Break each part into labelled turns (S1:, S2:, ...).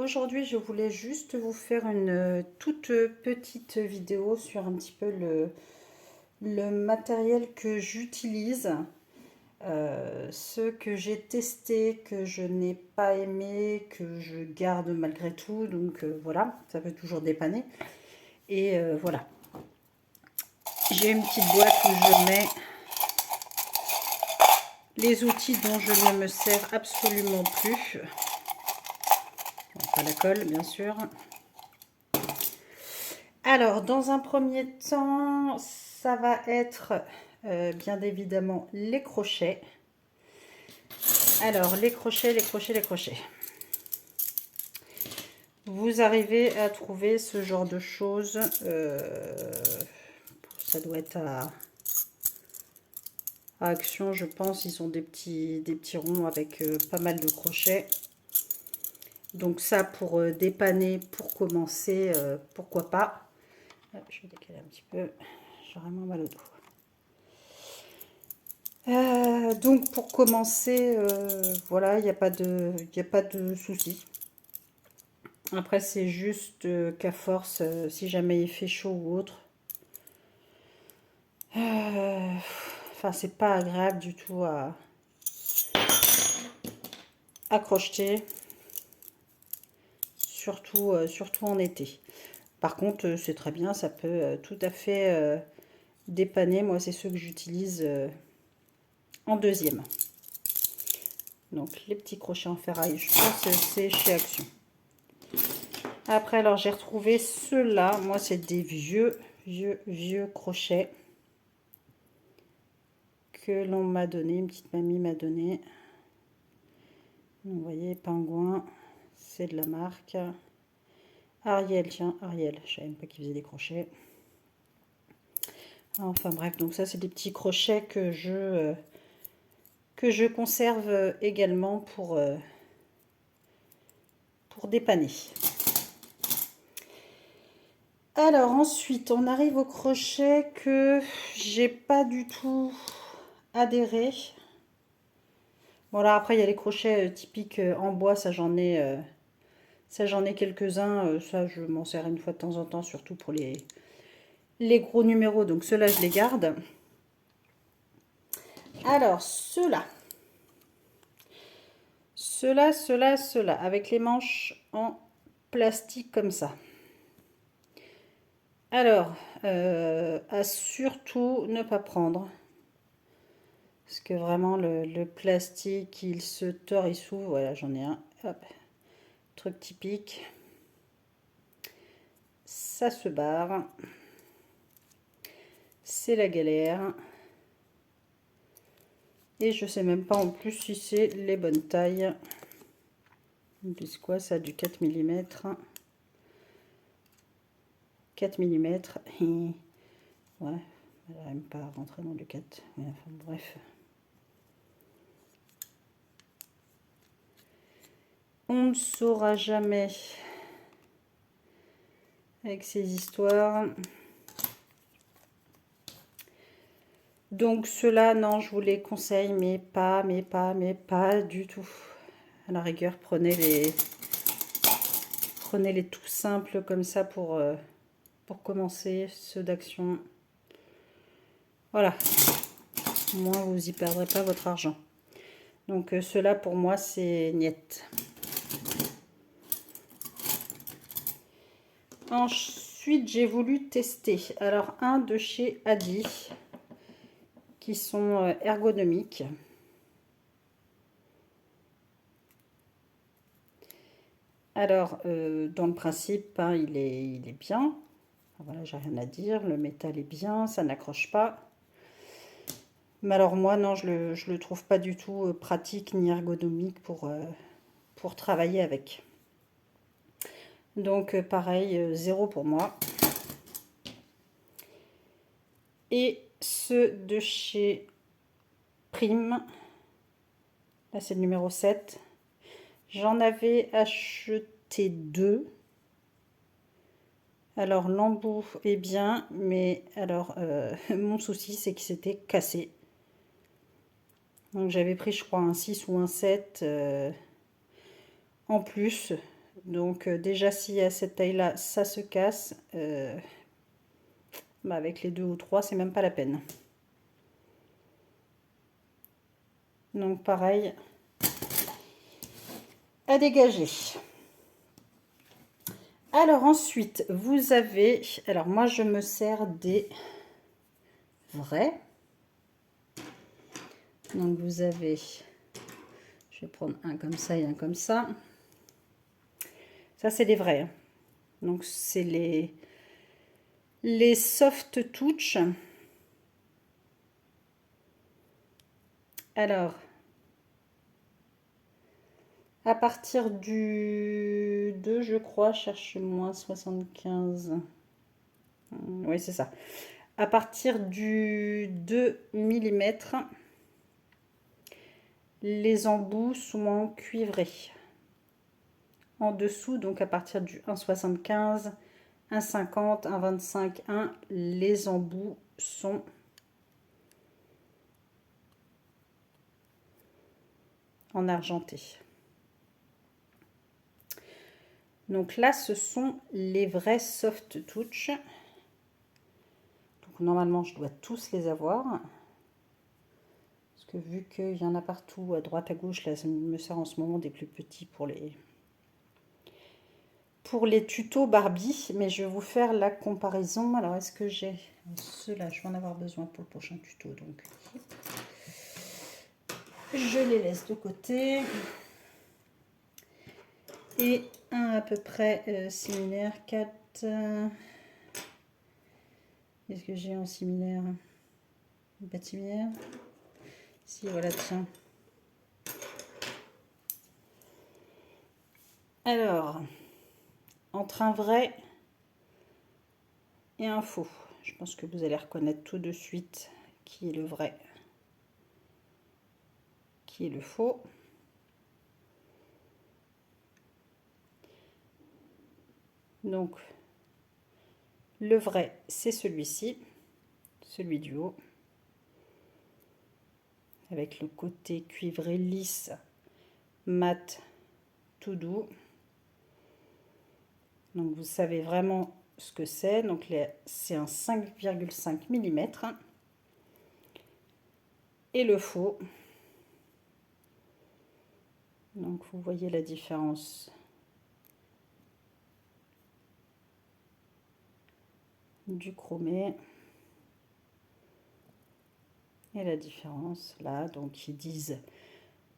S1: Aujourd'hui, je voulais juste vous faire une toute petite vidéo sur un petit peu le matériel que j'utilise, ce que j'ai testé, que je n'ai pas aimé, que je garde malgré tout. Donc voilà, ça peut toujours dépanner. Et voilà, j'ai une petite boîte où je mets les outils dont je ne me sers absolument plus. Bon, pas la colle, bien sûr. Alors, dans un premier temps, ça va être bien évidemment les crochets. Alors, les crochets, les crochets, les crochets. Vous arrivez à trouver ce genre de choses. Ça doit être à Action, je pense. Ils ont des petits ronds avec pas mal de crochets. Donc ça, pour dépanner, pour commencer, pourquoi pas. Hop, je vais décaler un petit peu. J'ai vraiment mal au dos. Donc pour commencer, voilà, il n'y a pas de souci. Après, c'est juste qu'à force, si jamais il fait chaud ou autre, enfin, c'est pas agréable du tout à crocheter, surtout en été. Par contre, c'est très bien, ça peut tout à fait dépanner. Moi, c'est ceux que j'utilise en deuxième. Donc, les petits crochets en ferraille, je pense que c'est chez Action. Après, alors, j'ai retrouvé ceux-là. Moi, c'est des vieux crochets que l'on m'a donné. Une petite mamie m'a donné. Vous voyez, pingouin, c'est de la marque Ariel. Tiens, Ariel, je savais même pas qu'il faisait des crochets. Enfin bref, donc ça, c'est des petits crochets que je conserve également pour dépanner. Alors ensuite, on arrive au crochet que j'ai pas du tout adhéré. Bon là après il y a les crochets typiques en bois, ça j'en ai quelques-uns. Ça je m'en sers une fois de temps en temps, surtout pour les gros numéros. Donc ceux-là je les garde. Alors ceux-là, avec les manches en plastique comme ça. Alors, à surtout ne pas prendre. Parce que vraiment, le plastique, il se tord, il s'ouvre. Voilà, j'en ai un. Hop. Truc typique. Ça se barre. C'est la galère. Et je sais même pas en plus si c'est les bonnes tailles. C'est quoi ça, du 4 mm. 4 mm. Ouais, elle n'arrive pas à rentrer dans le 4. Ouais, enfin, bref. On ne saura jamais avec ces histoires. Donc ceux-là, non, je vous les conseille, mais pas du tout. À la rigueur, prenez les tout simples comme ça pour commencer, ceux d'Action. Voilà, au moins vous y perdrez pas votre argent. Donc ceux-là, pour moi, c'est niet. Ensuite, j'ai voulu tester. Alors, un de chez Adi, qui sont ergonomiques. Alors, dans le principe, hein, il est bien. Voilà, j'ai rien à dire. Le métal est bien, ça n'accroche pas. Mais alors moi, non, je le trouve pas du tout pratique ni ergonomique pour travailler avec. Donc, pareil, zéro pour moi. Et ceux de chez Prime, là c'est le numéro 7. J'en avais acheté deux. Alors l'embout est bien, mais alors mon souci c'est que c'était cassé. Donc j'avais pris je crois un 6 ou un 7 en plus. Donc déjà, si à cette taille-là, ça se casse, bah, avec les 2 ou 3, c'est même pas la peine. Donc pareil, à dégager. Alors ensuite, vous avez... Alors moi, je me sers des vrais. Donc vous avez... Je vais prendre un comme ça et un comme ça. Ça, c'est des vrais. Donc c'est les soft touch. Alors, à partir du 2, je crois, cherche-moi 75. Oui, c'est ça. À partir du 2 mm, les embouts sont cuivrés. En dessous, donc à partir du 1,75, 1,50, 1,25, 1, les embouts sont en argenté. Donc là, ce sont les vrais soft touch. Donc normalement, je dois tous les avoir. Parce que vu qu'il y en a partout, à droite, à gauche, là, ça me sert en ce moment des plus petits pour les tutos Barbie. Mais je vais vous faire la comparaison. Alors, est-ce que j'ai ceux-là? Je vais en avoir besoin pour le prochain tuto. Donc, je les laisse de côté. Et un à peu près similaire, 4. Qu'est-ce que j'ai en similaire? Pas de similaire. Si, voilà, tiens. Alors, entre un vrai et un faux, je pense que vous allez reconnaître tout de suite qui est le vrai, qui est le faux. Donc, le vrai, c'est celui-ci, celui du haut, avec le côté cuivré lisse, mat, tout doux. Donc, vous savez vraiment ce que c'est. Donc, c'est un 5,5 mm. Et le faux. Donc, vous voyez la différence du chromé. Et la différence là, donc ils disent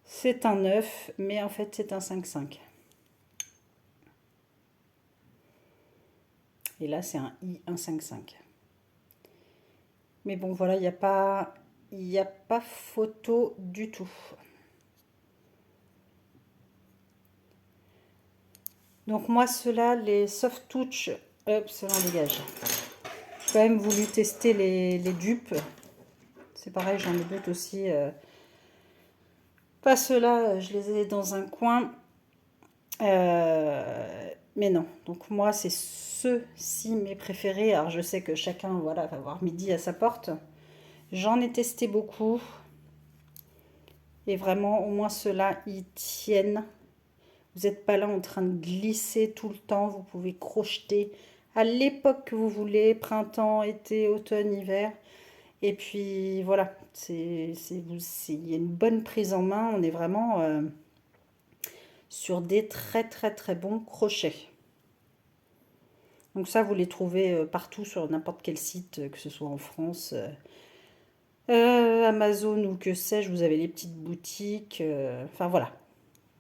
S1: c'est un 9, mais en fait c'est un 5,5. Et là c'est un I, un 5,5. Mais bon voilà, il n'y a pas photo du tout. Donc moi ceux-là, les soft touch, hop, ça en dégage. J'ai quand même voulu tester les dupes. C'est pareil, j'en ai d'autres aussi. Pas ceux-là, je les ai dans un coin. Mais non, donc moi c'est ceux-ci mes préférés. Alors je sais que chacun voilà, va avoir midi à sa porte. J'en ai testé beaucoup. Et vraiment, au moins ceux-là, ils tiennent. Vous n'êtes pas là en train de glisser tout le temps. Vous pouvez crocheter à l'époque que vous voulez. Printemps, été, automne, hiver. Et puis voilà, il y a une bonne prise en main. On est vraiment sur des très très très bons crochets. Donc ça, vous les trouvez partout sur n'importe quel site, que ce soit en France, Amazon ou que sais-je, vous avez les petites boutiques. Enfin voilà,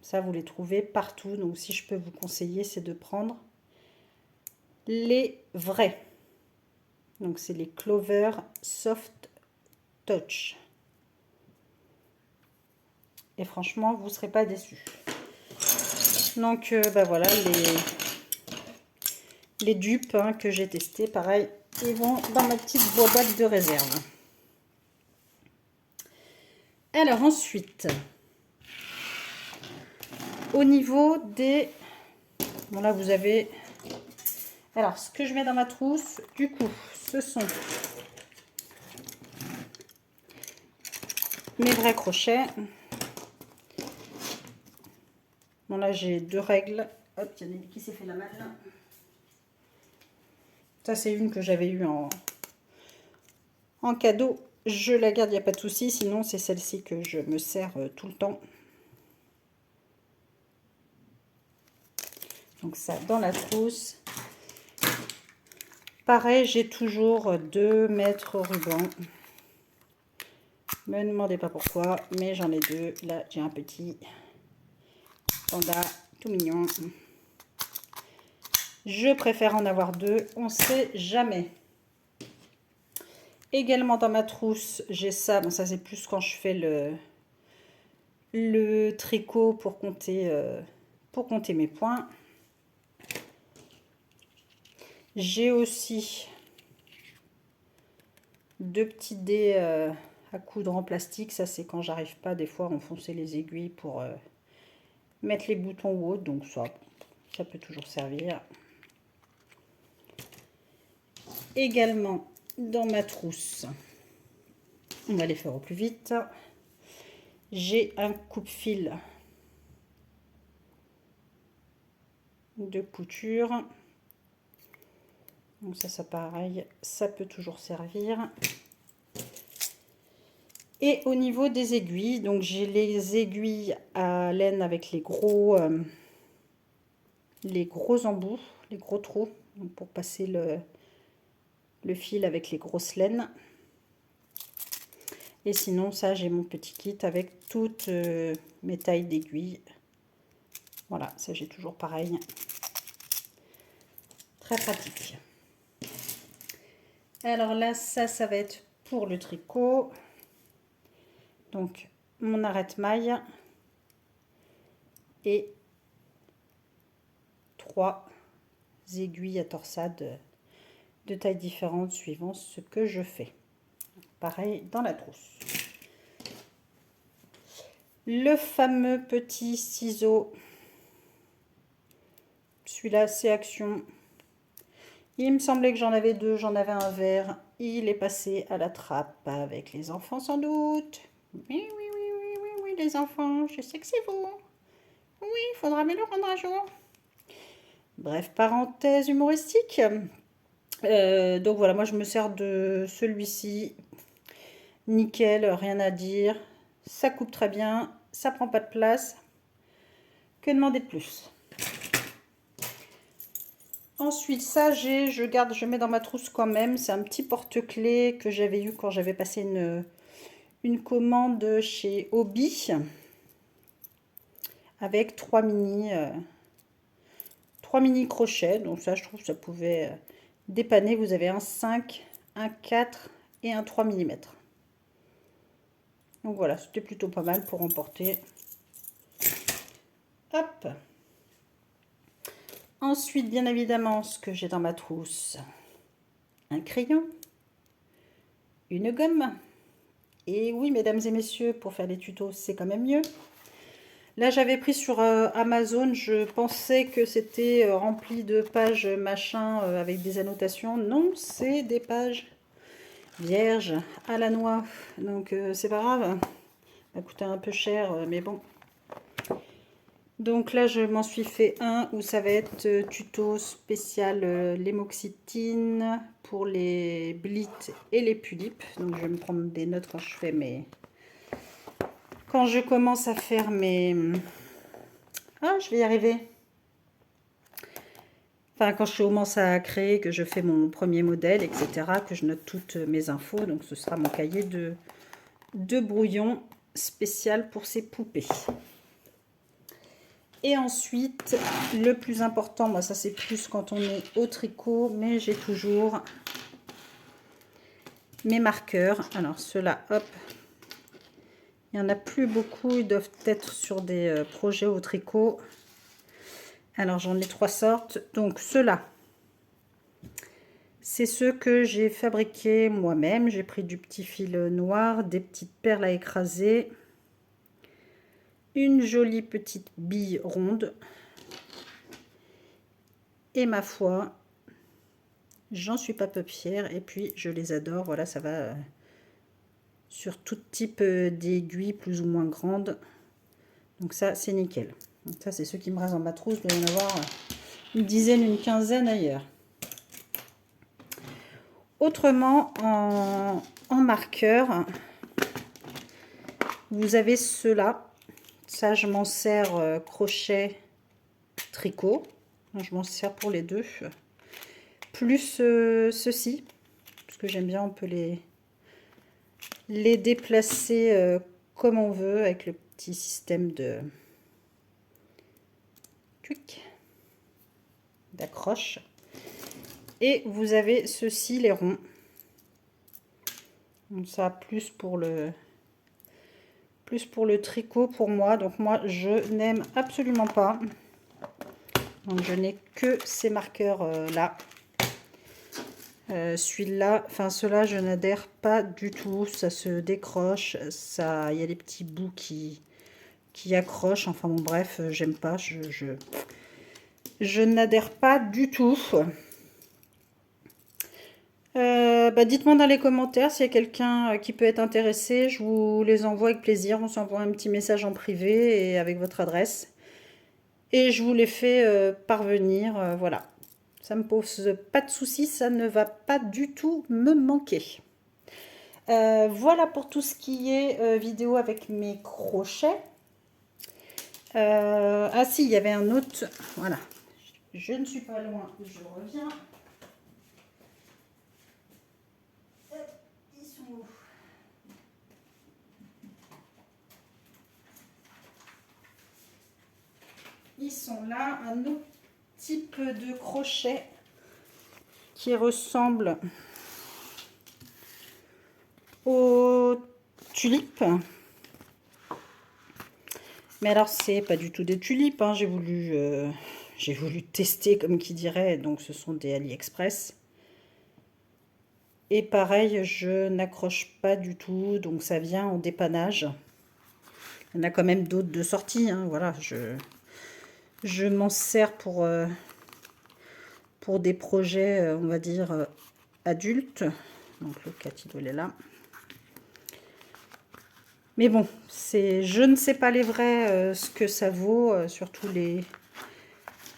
S1: ça, vous les trouvez partout. Donc si je peux vous conseiller, c'est de prendre les vrais. Donc c'est les Clover Soft Touch. Et franchement, vous ne serez pas déçus. Donc bah voilà, les dupes que j'ai testées, pareil, ils vont dans ma petite boîte de réserve. Alors ensuite, au niveau des... Bon là vous avez... Alors ce que je mets dans ma trousse, du coup, ce sont mes vrais crochets. Bon là j'ai 2 règles Hop, il y en a une qui s'est fait la malle. Ça, c'est une que j'avais eue en cadeau. Je la garde, il n'y a pas de souci. Sinon, c'est celle-ci que je me sers tout le temps. Donc ça, dans la trousse. Pareil, j'ai toujours 2 mètres ruban. Me demandez pas pourquoi, mais j'en ai 2. Là, j'ai un petit panda tout mignon. Je préfère en avoir 2, on ne sait jamais. Également dans ma trousse, j'ai ça. Bon, ça c'est plus quand je fais le tricot pour compter mes points. J'ai aussi 2 petits dés à coudre en plastique. Ça c'est quand j'arrive pas des fois à enfoncer les aiguilles pour mettre les boutons ou autre. Donc ça peut toujours servir. Également dans ma trousse, on va les faire au plus vite, j'ai un coupe-fil de couture. Donc ça pareil, ça peut toujours servir. Et au niveau des aiguilles, donc j'ai les aiguilles à laine avec les gros embouts, les gros trous, donc pour passer le fil avec les grosses laines. Et sinon, ça, j'ai mon petit kit avec toutes mes tailles d'aiguilles. Voilà, ça, j'ai toujours pareil. Très pratique. Alors là, ça va être pour le tricot. Donc, mon arrête-maille et 3 aiguilles à torsade de tailles différentes suivant ce que je fais. Pareil dans la trousse. Le fameux petit ciseau. Celui-là, c'est Action. Il me semblait que j'en avais 2, j'en avais un vert. Il est passé à la trappe avec les enfants sans doute. Oui, les enfants, je sais que c'est vous. Oui, il faudra me le rendre un jour. Bref, parenthèse humoristique. Donc voilà, moi je me sers de celui-ci. Nickel, rien à dire. Ça coupe très bien, ça prend pas de place. Que demander de plus? Ensuite, ça, je garde, je mets dans ma trousse quand même. C'est un petit porte-clés que j'avais eu quand j'avais passé une commande chez Hobby. Avec 3 mini crochets. Donc ça, je trouve que ça pouvait dépanner. Vous avez un 5, un 4 et un 3 mm. Donc voilà, c'était plutôt pas mal pour emporter. Hop. Ensuite, bien évidemment, ce que j'ai dans ma trousse, un crayon, une gomme. Et oui, mesdames et messieurs, pour faire des tutos, c'est quand même mieux. Là, j'avais pris sur Amazon, je pensais que c'était rempli de pages machin avec des annotations. Non, c'est des pages vierges à la noix. Donc, c'est pas grave. Ça va coûter un peu cher, mais bon. Donc là, je m'en suis fait un où ça va être tuto spécial l'émoxytine pour les blits et les pulipes. Donc je vais me prendre des notes quand je fais quand je commence à faire mes... Ah, je vais y arriver. Enfin, quand je commence à créer, que je fais mon premier modèle, etc., que je note toutes mes infos. Donc ce sera mon cahier de brouillon spécial pour ces poupées. Et ensuite, le plus important, moi ça c'est plus quand on est au tricot, mais j'ai toujours mes marqueurs. Alors ceux-là, hop, il n'y en a plus beaucoup, ils doivent être sur des projets au tricot. Alors j'en ai 3 sortes. Donc ceux-là, c'est ceux que j'ai fabriqués moi-même. J'ai pris du petit fil noir, des petites perles à écraser, une jolie petite bille ronde. Et ma foi, j'en suis pas peu fière. Et puis, je les adore. Voilà, ça va sur tout type d'aiguille plus ou moins grande. Donc ça, c'est nickel. Donc ça, c'est ceux qui me restent dans ma trousse. Il doit y en avoir une dizaine, une quinzaine ailleurs. Autrement, en marqueur, vous avez ceux-là. Ça, je m'en sers crochet, tricot. Je m'en sers pour les deux. Plus ceux-ci. Parce que j'aime bien, on peut les déplacer comme on veut avec le petit système d'accroche. Et vous avez ceux-ci, les ronds. Donc ça, plus pour le tricot pour moi. Donc moi, je n'aime absolument pas. Donc je n'ai que ces marqueurs là. Celui-là, enfin ceux-là, je n'adhère pas du tout. Ça se décroche. Ça, il y a des petits bouts qui accrochent. Enfin bon, bref, j'aime pas. Je n'adhère pas du tout. Dites-moi dans les commentaires s'il y a quelqu'un qui peut être intéressé. Je vous les envoie avec plaisir. On s'envoie un petit message en privé et avec votre adresse. Et je vous les fais parvenir. Voilà. Ça ne me pose pas de soucis. Ça ne va pas du tout me manquer. Voilà pour tout ce qui est vidéo avec mes crochets. Ah si, il y avait un autre. Voilà. Je ne suis pas loin. Je reviens. Ils sont où? Ils sont là. Un autre type de crochet qui ressemble aux tulipes. Mais alors, c'est pas du tout des tulipes. Hein. J'ai voulu tester, comme qui dirait. Donc, ce sont des AliExpress. Et pareil, je n'accroche pas du tout. Donc, ça vient en dépannage. Il y en a quand même d'autres de sortie. Hein. Voilà, je m'en sers pour des projets, on va dire, adultes. Donc, le catidol est là. Mais bon, je ne sais pas les vrais ce que ça vaut, surtout les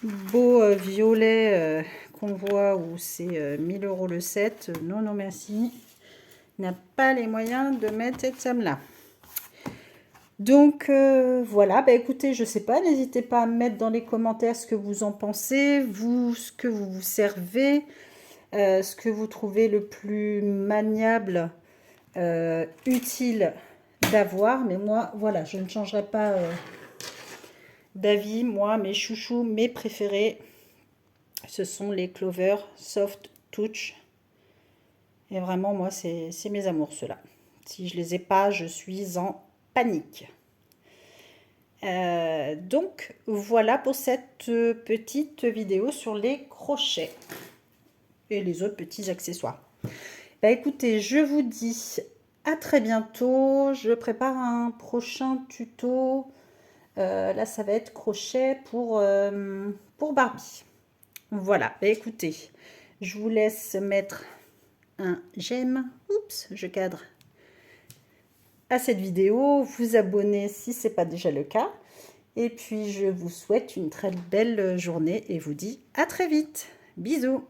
S1: beaux violets qu'on voit où c'est 1000 € le set. Non, non, merci. Il n'a pas les moyens de mettre cette somme-là. Donc, voilà. Écoutez, je ne sais pas. N'hésitez pas à me mettre dans les commentaires ce que vous en pensez, vous, ce que vous vous servez, ce que vous trouvez le plus maniable, utile d'avoir. Mais moi, voilà, je ne changerai pas d'avis. Moi, mes chouchous, mes préférés, ce sont les Clover Soft Touch. Et vraiment, moi, c'est mes amours, ceux-là. Si je les ai pas, je suis en panique. Donc, voilà pour cette petite vidéo sur les crochets et les autres petits accessoires. Écoutez, je vous dis à très bientôt. Je prépare un prochain tuto. Là, ça va être crochet pour Barbie. Voilà, écoutez, je vous laisse mettre un j'aime. Oups, je cadre à cette vidéo. Vous abonner si ce n'est pas déjà le cas. Et puis, je vous souhaite une très belle journée et vous dis à très vite. Bisous.